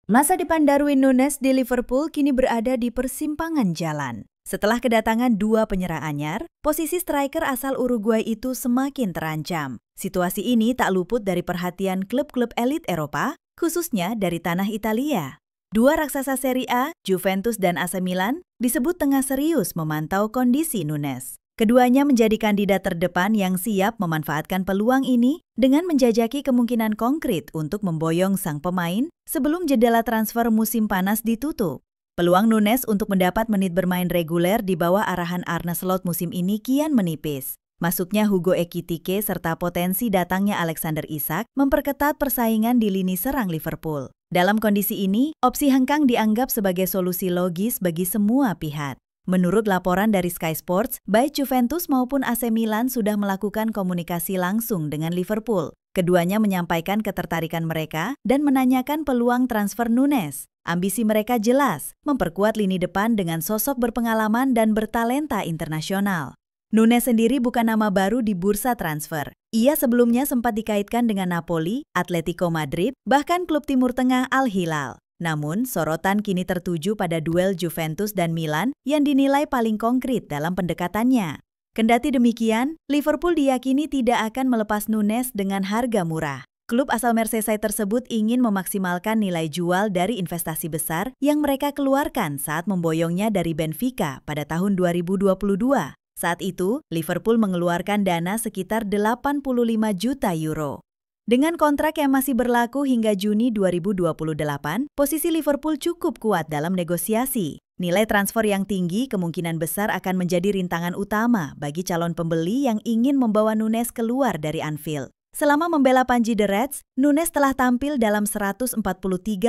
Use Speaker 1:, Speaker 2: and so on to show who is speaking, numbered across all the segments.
Speaker 1: Masa depan Darwin Núñez di Liverpool kini berada di persimpangan jalan. Setelah kedatangan dua penyerang anyar, posisi striker asal Uruguay itu semakin terancam. Situasi ini tak luput dari perhatian klub-klub elit Eropa, khususnya dari tanah Italia. Dua raksasa Serie A, Juventus dan AC Milan, disebut tengah serius memantau kondisi Núñez. Keduanya menjadi kandidat terdepan yang siap memanfaatkan peluang ini dengan menjajaki kemungkinan konkret untuk memboyong sang pemain sebelum jendela transfer musim panas ditutup. Peluang Núñez untuk mendapat menit bermain reguler di bawah arahan Arne Slot musim ini kian menipis. Masuknya Hugo Ekitike serta potensi datangnya Alexander Isak memperketat persaingan di lini serang Liverpool. Dalam kondisi ini, opsi hengkang dianggap sebagai solusi logis bagi semua pihak. Menurut laporan dari Sky Sports, baik Juventus maupun AC Milan sudah melakukan komunikasi langsung dengan Liverpool. Keduanya menyampaikan ketertarikan mereka dan menanyakan peluang transfer Núñez. Ambisi mereka jelas, memperkuat lini depan dengan sosok berpengalaman dan bertalenta internasional. Núñez sendiri bukan nama baru di bursa transfer. Ia sebelumnya sempat dikaitkan dengan Napoli, Atletico Madrid, bahkan klub Timur Tengah Al Hilal. Namun, sorotan kini tertuju pada duel Juventus dan Milan yang dinilai paling konkret dalam pendekatannya. Kendati demikian, Liverpool diyakini tidak akan melepas Núñez dengan harga murah. Klub asal Merseyside tersebut ingin memaksimalkan nilai jual dari investasi besar yang mereka keluarkan saat memboyongnya dari Benfica pada tahun 2022. Saat itu, Liverpool mengeluarkan dana sekitar 85 juta euro. Dengan kontrak yang masih berlaku hingga Juni 2028, posisi Liverpool cukup kuat dalam negosiasi. Nilai transfer yang tinggi kemungkinan besar akan menjadi rintangan utama bagi calon pembeli yang ingin membawa Núñez keluar dari Anfield. Selama membela Panji The Reds, Núñez telah tampil dalam 143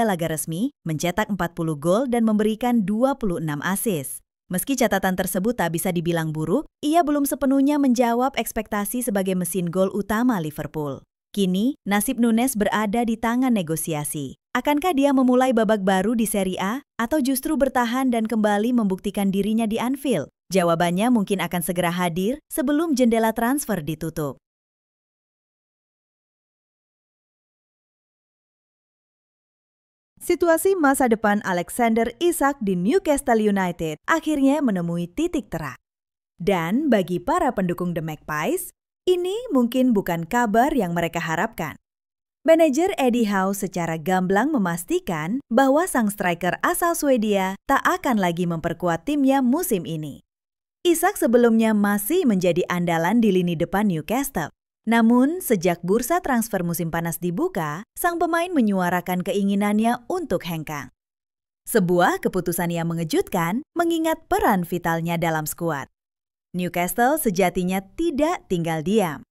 Speaker 1: laga resmi, mencetak 40 gol dan memberikan 26 assist. Meski catatan tersebut tak bisa dibilang buruk, ia belum sepenuhnya menjawab ekspektasi sebagai mesin gol utama Liverpool. Kini, nasib Núñez berada di tangan negosiasi. Akankah dia memulai babak baru di Serie A atau justru bertahan dan kembali membuktikan dirinya di Anfield? Jawabannya mungkin akan segera hadir sebelum jendela transfer ditutup. Situasi masa depan Alexander Isak di Newcastle United akhirnya menemui titik terang. Dan bagi para pendukung The Magpies, ini mungkin bukan kabar yang mereka harapkan. Manajer Eddie Howe secara gamblang memastikan bahwa sang striker asal Swedia tak akan lagi memperkuat timnya musim ini. Isak sebelumnya masih menjadi andalan di lini depan Newcastle. Namun, sejak bursa transfer musim panas dibuka, sang pemain menyuarakan keinginannya untuk hengkang. Sebuah keputusan yang mengejutkan mengingat peran vitalnya dalam skuad. Newcastle sejatinya tidak tinggal diam.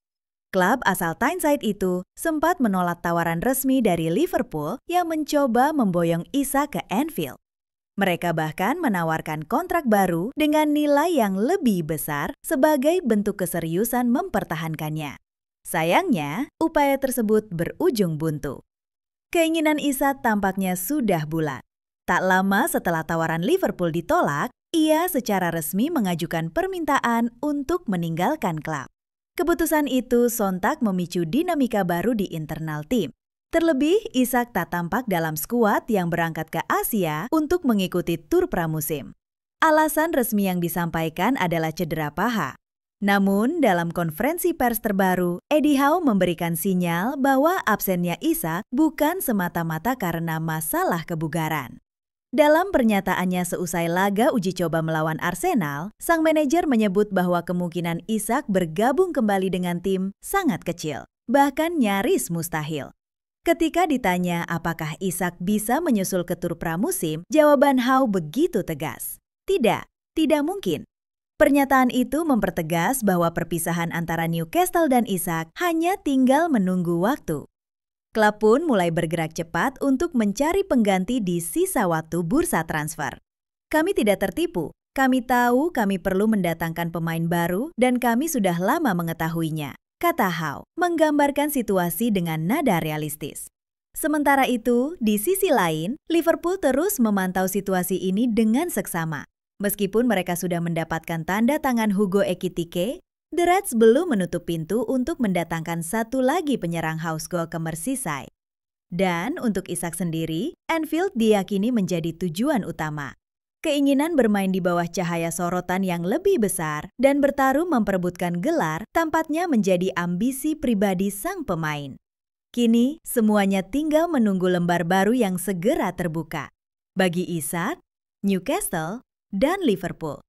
Speaker 1: Klub asal Tyneside itu sempat menolak tawaran resmi dari Liverpool yang mencoba memboyong Isak ke Anfield. Mereka bahkan menawarkan kontrak baru dengan nilai yang lebih besar sebagai bentuk keseriusan mempertahankannya. Sayangnya, upaya tersebut berujung buntu. Keinginan Isak tampaknya sudah bulat. Tak lama setelah tawaran Liverpool ditolak, ia secara resmi mengajukan permintaan untuk meninggalkan klub. Keputusan itu sontak memicu dinamika baru di internal tim. Terlebih, Isak tak tampak dalam skuad yang berangkat ke Asia untuk mengikuti tur pramusim. Alasan resmi yang disampaikan adalah cedera paha. Namun, dalam konferensi pers terbaru, Eddie Howe memberikan sinyal bahwa absennya Isak bukan semata-mata karena masalah kebugaran. Dalam pernyataannya seusai laga uji coba melawan Arsenal, sang manajer menyebut bahwa kemungkinan Isak bergabung kembali dengan tim sangat kecil, bahkan nyaris mustahil. Ketika ditanya apakah Isak bisa menyusul ke tur pramusim, jawaban Howe begitu tegas. Tidak mungkin. Pernyataan itu mempertegas bahwa perpisahan antara Newcastle dan Isak hanya tinggal menunggu waktu. Klub pun mulai bergerak cepat untuk mencari pengganti di sisa waktu bursa transfer. Kami tidak tertipu. Kami tahu kami perlu mendatangkan pemain baru dan kami sudah lama mengetahuinya, kata Howe, menggambarkan situasi dengan nada realistis. Sementara itu, di sisi lain, Liverpool terus memantau situasi ini dengan seksama. Meskipun mereka sudah mendapatkan tanda tangan Hugo Ekitike, The Reds belum menutup pintu untuk mendatangkan satu lagi penyerang house goal ke Merseyside. Dan untuk Isak sendiri, Anfield diyakini menjadi tujuan utama. Keinginan bermain di bawah cahaya sorotan yang lebih besar dan bertarung memperebutkan gelar tampaknya menjadi ambisi pribadi sang pemain. Kini, semuanya tinggal menunggu lembar baru yang segera terbuka. Bagi Isak, Newcastle, dan Liverpool.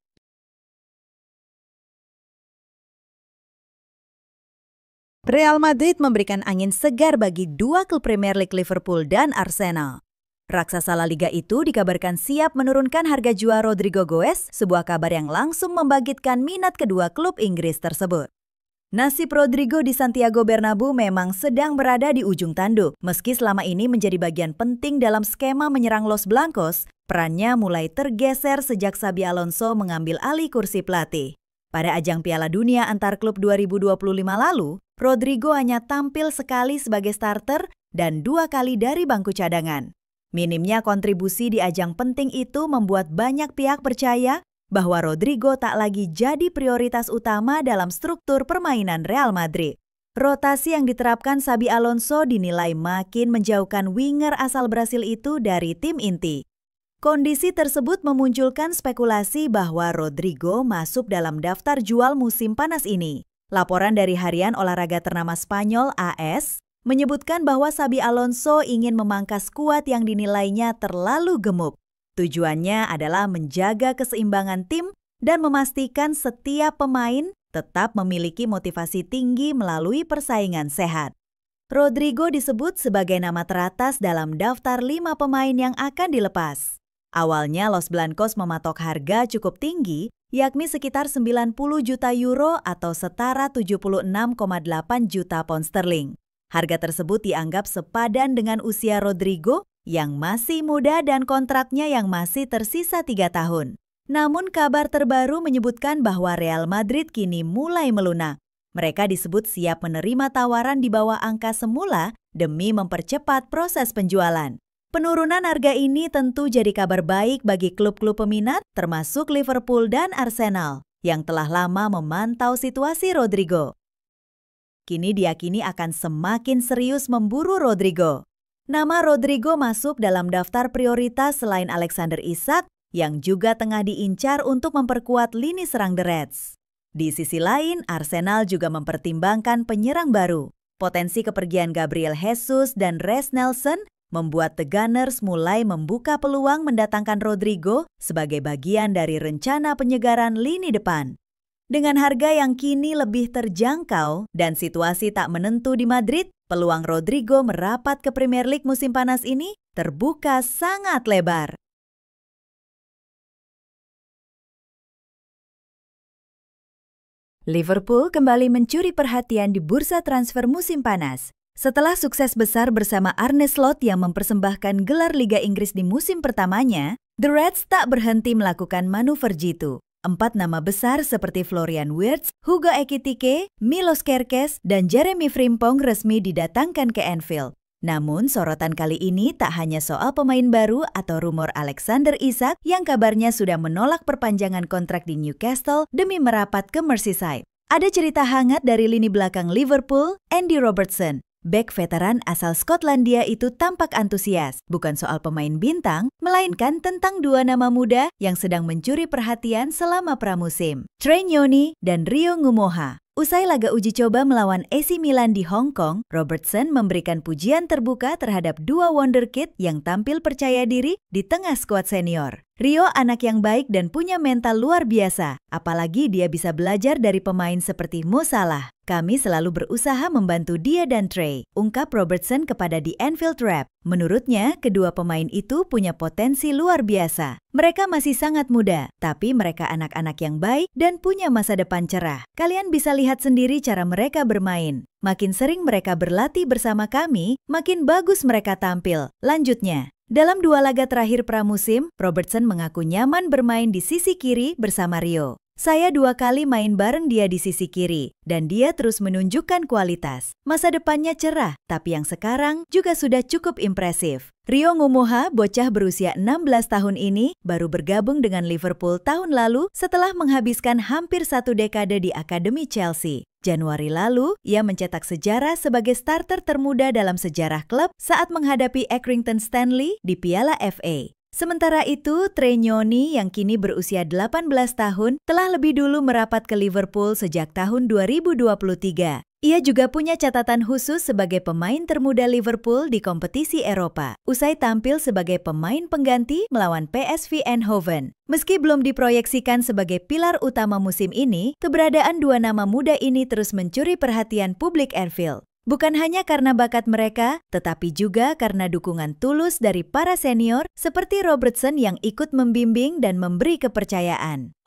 Speaker 1: Real Madrid memberikan angin segar bagi dua klub Premier League Liverpool dan Arsenal. Raksasa La Liga itu dikabarkan siap menurunkan harga jual Rodrigo Goes, sebuah kabar yang langsung membangkitkan minat kedua klub Inggris tersebut. Nasib Rodrigo di Santiago Bernabeu memang sedang berada di ujung tanduk. Meski selama ini menjadi bagian penting dalam skema menyerang Los Blancos, perannya mulai tergeser sejak Xabi Alonso mengambil alih kursi pelatih. Pada ajang Piala Dunia antar klub 2025 lalu, Rodrigo hanya tampil sekali sebagai starter dan 2 kali dari bangku cadangan. Minimnya kontribusi di ajang penting itu membuat banyak pihak percaya bahwa Rodrigo tak lagi jadi prioritas utama dalam struktur permainan Real Madrid. Rotasi yang diterapkan Xabi Alonso dinilai makin menjauhkan winger asal Brasil itu dari tim inti. Kondisi tersebut memunculkan spekulasi bahwa Rodrigo masuk dalam daftar jual musim panas ini. Laporan dari harian olahraga ternama Spanyol AS menyebutkan bahwa Xabi Alonso ingin memangkas skuad yang dinilainya terlalu gemuk. Tujuannya adalah menjaga keseimbangan tim dan memastikan setiap pemain tetap memiliki motivasi tinggi melalui persaingan sehat. Rodrigo disebut sebagai nama teratas dalam daftar 5 pemain yang akan dilepas. Awalnya Los Blancos mematok harga cukup tinggi, yakni sekitar 90 juta euro atau setara 76,8 juta pound sterling. Harga tersebut dianggap sepadan dengan usia Rodrigo yang masih muda dan kontraknya yang masih tersisa 3 tahun. Namun kabar terbaru menyebutkan bahwa Real Madrid kini mulai melunak. Mereka disebut siap menerima tawaran di bawah angka semula demi mempercepat proses penjualan. Penurunan harga ini tentu jadi kabar baik bagi klub-klub peminat termasuk Liverpool dan Arsenal yang telah lama memantau situasi Rodrigo. Kini diyakini akan semakin serius memburu Rodrigo. Nama Rodrigo masuk dalam daftar prioritas selain Alexander Isak yang juga tengah diincar untuk memperkuat lini serang The Reds. Di sisi lain, Arsenal juga mempertimbangkan penyerang baru. Potensi kepergian Gabriel Jesus dan Reiss Nelson membuat The Gunners mulai membuka peluang mendatangkan Rodrigo sebagai bagian dari rencana penyegaran lini depan. Dengan harga yang kini lebih terjangkau dan situasi tak menentu di Madrid, peluang Rodrigo merapat ke Premier League musim panas ini terbuka sangat lebar. Liverpool kembali mencuri perhatian di bursa transfer musim panas. Setelah sukses besar bersama Arne Slot yang mempersembahkan gelar Liga Inggris di musim pertamanya, The Reds tak berhenti melakukan manuver jitu. 4 nama besar seperti Florian Wirtz, Hugo Ekitike, Milos Kerkez, dan Jeremy Frimpong resmi didatangkan ke Anfield. Namun sorotan kali ini tak hanya soal pemain baru atau rumor Alexander Isak yang kabarnya sudah menolak perpanjangan kontrak di Newcastle demi merapat ke Merseyside. Ada cerita hangat dari lini belakang Liverpool, Andy Robertson. Bek veteran asal Skotlandia itu tampak antusias, bukan soal pemain bintang, melainkan tentang 2 nama muda yang sedang mencuri perhatian selama pramusim, Trey Nyoni dan Rio Ngumoha. Usai laga uji coba melawan AC Milan di Hong Kong, Robertson memberikan pujian terbuka terhadap 2 wonderkid yang tampil percaya diri di tengah skuad senior. Rio anak yang baik dan punya mental luar biasa, apalagi dia bisa belajar dari pemain seperti Mo Salah. Kami selalu berusaha membantu dia dan Trey, ungkap Robertson kepada The Anfield Wrap. Menurutnya, kedua pemain itu punya potensi luar biasa. Mereka masih sangat muda, tapi mereka anak-anak yang baik dan punya masa depan cerah. Kalian bisa lihat sendiri cara mereka bermain. Makin sering mereka berlatih bersama kami, makin bagus mereka tampil. Lanjutnya, dalam 2 laga terakhir pramusim, Robertson mengaku nyaman bermain di sisi kiri bersama Rio. Saya 2 kali main bareng dia di sisi kiri, dan dia terus menunjukkan kualitas. Masa depannya cerah, tapi yang sekarang juga sudah cukup impresif. Rio Ngumoha, bocah berusia 16 tahun ini, baru bergabung dengan Liverpool tahun lalu setelah menghabiskan hampir 1 dekade di Akademi Chelsea. Januari lalu, ia mencetak sejarah sebagai starter termuda dalam sejarah klub saat menghadapi Accrington Stanley di Piala FA. Sementara itu, Trenyoni yang kini berusia 18 tahun telah lebih dulu merapat ke Liverpool sejak tahun 2023. Ia juga punya catatan khusus sebagai pemain termuda Liverpool di kompetisi Eropa, usai tampil sebagai pemain pengganti melawan PSV Eindhoven. Meski belum diproyeksikan sebagai pilar utama musim ini, keberadaan 2 nama muda ini terus mencuri perhatian publik Anfield. Bukan hanya karena bakat mereka, tetapi juga karena dukungan tulus dari para senior seperti Robertson yang ikut membimbing dan memberi kepercayaan.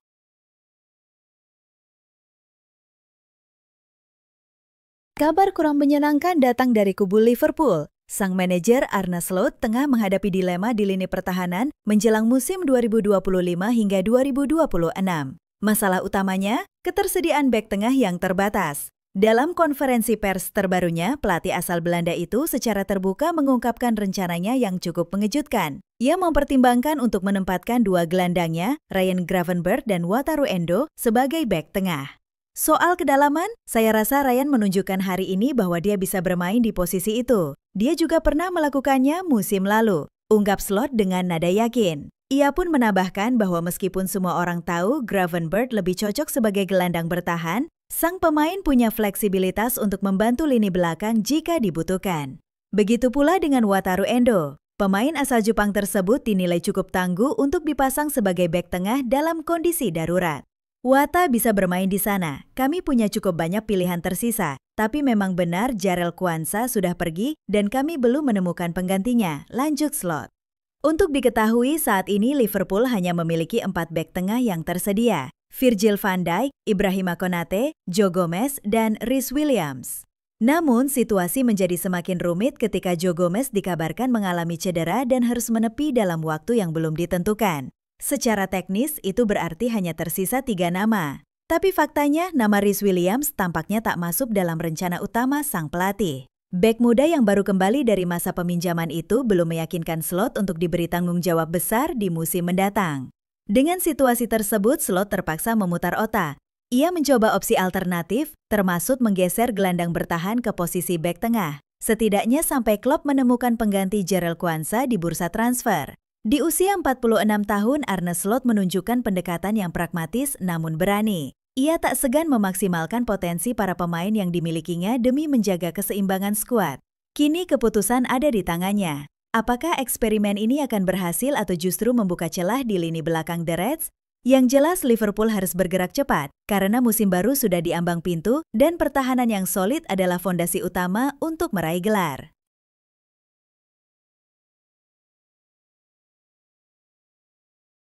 Speaker 1: Kabar kurang menyenangkan datang dari kubu Liverpool. Sang manajer Arne Slot tengah menghadapi dilema di lini pertahanan menjelang musim 2025 hingga 2026. Masalah utamanya, ketersediaan bek tengah yang terbatas. Dalam konferensi pers terbarunya, pelatih asal Belanda itu secara terbuka mengungkapkan rencananya yang cukup mengejutkan. Ia mempertimbangkan untuk menempatkan 2 gelandangnya, Ryan Gravenberch dan Wataru Endo, sebagai bek tengah. Soal kedalaman, saya rasa Ryan menunjukkan hari ini bahwa dia bisa bermain di posisi itu. Dia juga pernah melakukannya musim lalu, ungkap Slot dengan nada yakin. Ia pun menambahkan bahwa meskipun semua orang tahu Gravenberch lebih cocok sebagai gelandang bertahan, sang pemain punya fleksibilitas untuk membantu lini belakang jika dibutuhkan. Begitu pula dengan Wataru Endo. Pemain asal Jepang tersebut dinilai cukup tangguh untuk dipasang sebagai bek tengah dalam kondisi darurat. Wata bisa bermain di sana, kami punya cukup banyak pilihan tersisa, tapi memang benar Jarell Quansah sudah pergi dan kami belum menemukan penggantinya, lanjut Slot. Untuk diketahui saat ini Liverpool hanya memiliki 4 bek tengah yang tersedia. Virgil van Dijk, Ibrahima Konate, Joe Gomez, dan Rhys Williams. Namun, situasi menjadi semakin rumit ketika Joe Gomez dikabarkan mengalami cedera dan harus menepi dalam waktu yang belum ditentukan. Secara teknis, itu berarti hanya tersisa 3 nama. Tapi faktanya, nama Rhys Williams tampaknya tak masuk dalam rencana utama sang pelatih. Bek muda yang baru kembali dari masa peminjaman itu belum meyakinkan Slot untuk diberi tanggung jawab besar di musim mendatang. Dengan situasi tersebut, Slot terpaksa memutar otak. Ia mencoba opsi alternatif, termasuk menggeser gelandang bertahan ke posisi bek tengah. Setidaknya sampai Klopp menemukan pengganti Jarell Quansah di bursa transfer. Di usia 46 tahun, Arne Slot menunjukkan pendekatan yang pragmatis namun berani. Ia tak segan memaksimalkan potensi para pemain yang dimilikinya demi menjaga keseimbangan skuad. Kini keputusan ada di tangannya. Apakah eksperimen ini akan berhasil atau justru membuka celah di lini belakang The Reds? Yang jelas Liverpool harus bergerak cepat, karena musim baru sudah diambang pintu dan pertahanan yang solid adalah fondasi utama untuk meraih gelar.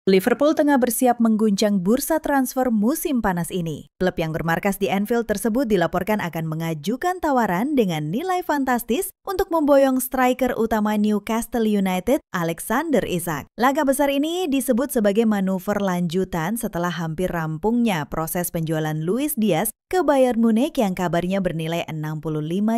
Speaker 1: Liverpool tengah bersiap mengguncang bursa transfer musim panas ini. Klub yang bermarkas di Anfield tersebut dilaporkan akan mengajukan tawaran dengan nilai fantastis untuk memboyong striker utama Newcastle United, Alexander Isak. Laga besar ini disebut sebagai manuver lanjutan setelah hampir rampungnya proses penjualan Luis Diaz ke Bayern Munich yang kabarnya bernilai 65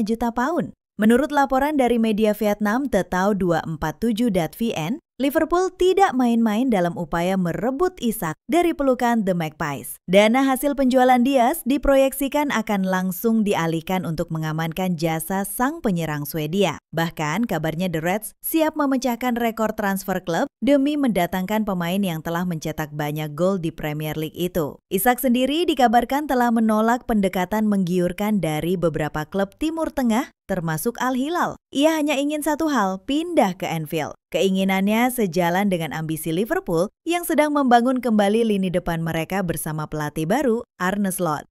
Speaker 1: juta pound. Menurut laporan dari media Vietnam Tetau247.vn, Liverpool tidak main-main dalam upaya merebut Isak dari pelukan The Magpies. Dana hasil penjualan Diaz diproyeksikan akan langsung dialihkan untuk mengamankan jasa sang penyerang Swedia. Bahkan kabarnya The Reds siap memecahkan rekor transfer klub demi mendatangkan pemain yang telah mencetak banyak gol di Premier League itu. Isak sendiri dikabarkan telah menolak pendekatan menggiurkan dari beberapa klub Timur Tengah termasuk Al Hilal. Ia hanya ingin satu hal, pindah ke Anfield. Keinginannya sejalan dengan ambisi Liverpool yang sedang membangun kembali lini depan mereka bersama pelatih baru, Arne Slot.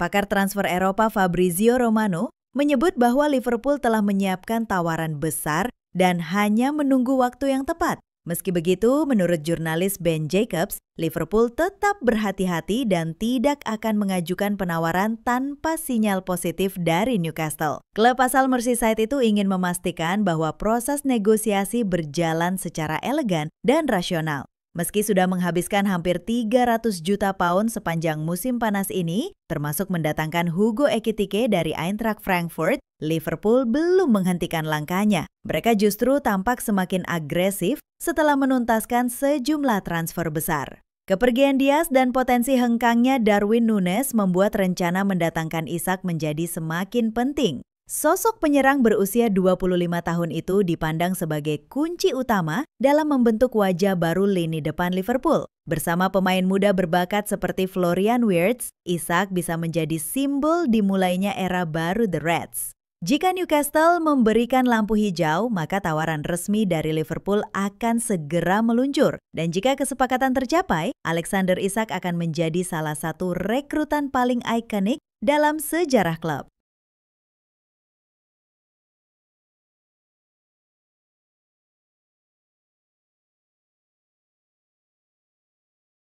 Speaker 1: Pakar transfer Eropa Fabrizio Romano menyebut bahwa Liverpool telah menyiapkan tawaran besar dan hanya menunggu waktu yang tepat. Meski begitu, menurut jurnalis Ben Jacobs, Liverpool tetap berhati-hati dan tidak akan mengajukan penawaran tanpa sinyal positif dari Newcastle. Klub asal Merseyside itu ingin memastikan bahwa proses negosiasi berjalan secara elegan dan rasional. Meski sudah menghabiskan hampir 300 juta pound sepanjang musim panas ini, termasuk mendatangkan Hugo Ekitike dari Eintracht Frankfurt, Liverpool belum menghentikan langkahnya. Mereka justru tampak semakin agresif setelah menuntaskan sejumlah transfer besar. Kepergian Diaz dan potensi hengkangnya Darwin Núñez membuat rencana mendatangkan Isak menjadi semakin penting. Sosok penyerang berusia 25 tahun itu dipandang sebagai kunci utama dalam membentuk wajah baru lini depan Liverpool. Bersama pemain muda berbakat seperti Florian Wirtz, Isak bisa menjadi simbol dimulainya era baru The Reds. Jika Newcastle memberikan lampu hijau, maka tawaran resmi dari Liverpool akan segera meluncur. Dan jika kesepakatan tercapai, Alexander Isak akan menjadi salah satu rekrutan paling ikonik dalam sejarah klub.